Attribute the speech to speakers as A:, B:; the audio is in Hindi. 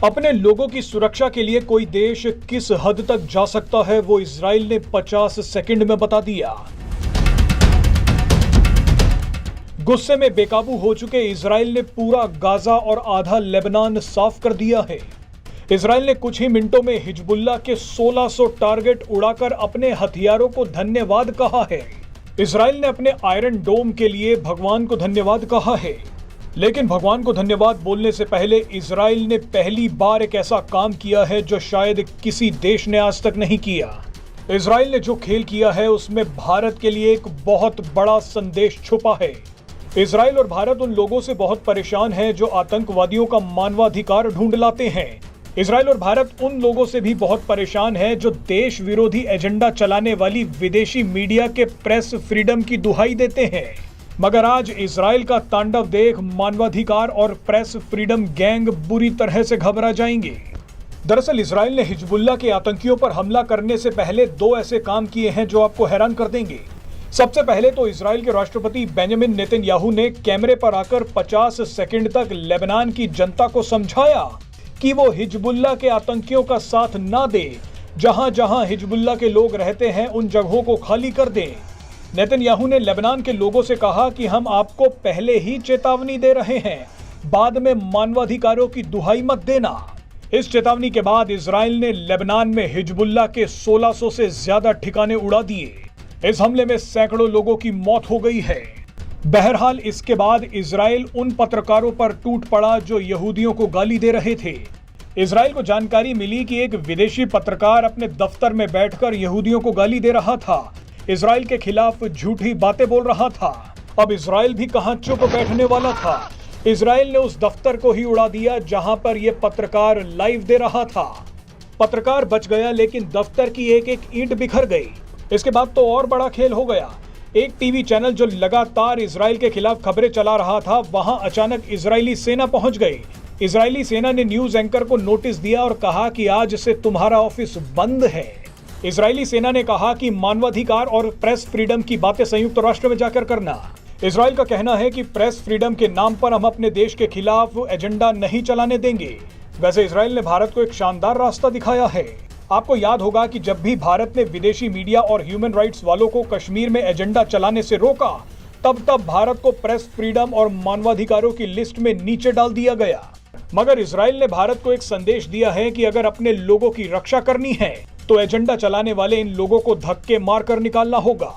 A: अपने लोगों की सुरक्षा के लिए कोई देश किस हद तक जा सकता है वो इजराइल ने 50 सेकंड में बता दिया। गुस्से में बेकाबू हो चुके इजराइल ने पूरा गाजा और आधा लेबनान साफ कर दिया है। इजराइल ने कुछ ही मिनटों में हिजबुल्लाह के 1600 टारगेट उड़ाकर अपने हथियारों को धन्यवाद कहा है। इजराइल ने अपने आयरन डोम के लिए भगवान को धन्यवाद कहा है, लेकिन भगवान को धन्यवाद बोलने से पहले इजराइल ने पहली बार एक ऐसा काम किया है जो शायद किसी देश ने आज तक नहीं किया। इजराइल ने जो खेल किया है उसमें भारत के लिए एक बहुत बड़ा संदेश छुपा है। इजराइल और भारत उन लोगों से बहुत परेशान है जो आतंकवादियों का मानवाधिकार ढूंढ लाते हैं। इजराइल और भारत उन लोगों से भी बहुत परेशान है जो देश विरोधी एजेंडा चलाने वाली विदेशी मीडिया के प्रेस फ्रीडम की दुहाई देते हैं। मगर आज इजराइल का तांडव देख मानवाधिकार और प्रेस फ्रीडम गैंग बुरी तरह से घबरा जाएंगे। दरअसल इजराइल ने हिजबुल्लाह के आतंकियों पर हमला करने से पहले दो ऐसे काम किए हैं जो आपको हैरान कर देंगे। सबसे पहले तो इजराइल के राष्ट्रपति बेंजामिन नेतन्याहू ने कैमरे पर आकर 50 सेकंड तक लेबनान की जनता को समझाया कि वो हिजबुल्लाह के आतंकियों का साथ ना दे। जहां जहां हिजबुल्लाह के लोग रहते हैं उन जगहों को खाली कर दें। नेतन्याहू ने लेबनान के लोगों से कहा कि हम आपको पहले ही चेतावनी दे रहे हैं, बाद में मानवाधिकारों की दुहाई मत देना। इस चेतावनी के बाद इजराइल ने लेबनान में हिजबुल्लाह के 1600 से ज्यादा ठिकाने उड़ा दिए। इस हमले में सैकड़ों लोगों की मौत हो गई है। बहरहाल इसके बाद इजराइल उन पत्रकारों पर टूट पड़ा जो यहूदियों को गाली दे रहे थे। इजराइल को जानकारी मिली कि एक विदेशी पत्रकार अपने दफ्तर में बैठकर यहूदियों को गाली दे रहा था, इजराइल के खिलाफ झूठी बातें बोल रहा था। अब इजराइल भी कहां चुप बैठने वाला था। इजराइल ने उस दफ्तर को ही उड़ा दिया जहां पर यह पत्रकार लाइव दे रहा था। पत्रकार बच गया, लेकिन दफ्तर की एक एक ईंट बिखर गई। इसके बाद तो और बड़ा खेल हो गया। एक टीवी चैनल जो लगातार इजराइल के खिलाफ खबरें चला रहा था, वहां अचानक इजरायली सेना पहुंच गई। इजरायली सेना ने न्यूज एंकर को नोटिस दिया और कहा कि आज से तुम्हारा ऑफिस बंद है। इजरायली सेना ने कहा कि मानवाधिकार और प्रेस फ्रीडम की बातें संयुक्त राष्ट्र में जाकर करना। इजराइल का कहना है कि प्रेस फ्रीडम के नाम पर हम अपने देश के खिलाफ एजेंडा नहीं चलाने देंगे। वैसे इजराइल ने भारत को एक शानदार रास्ता दिखाया है। आपको याद होगा कि जब भी भारत ने विदेशी मीडिया और ह्यूमन राइट्स वालों को कश्मीर में एजेंडा चलाने से रोका, तब भारत को प्रेस फ्रीडम और मानवाधिकारों की लिस्ट में नीचे डाल दिया गया। मगर इजराइल ने भारत को एक संदेश दिया है कि अगर अपने लोगों की रक्षा करनी है तो एजेंडा चलाने वाले इन लोगों को धक्के मारकर निकालना होगा।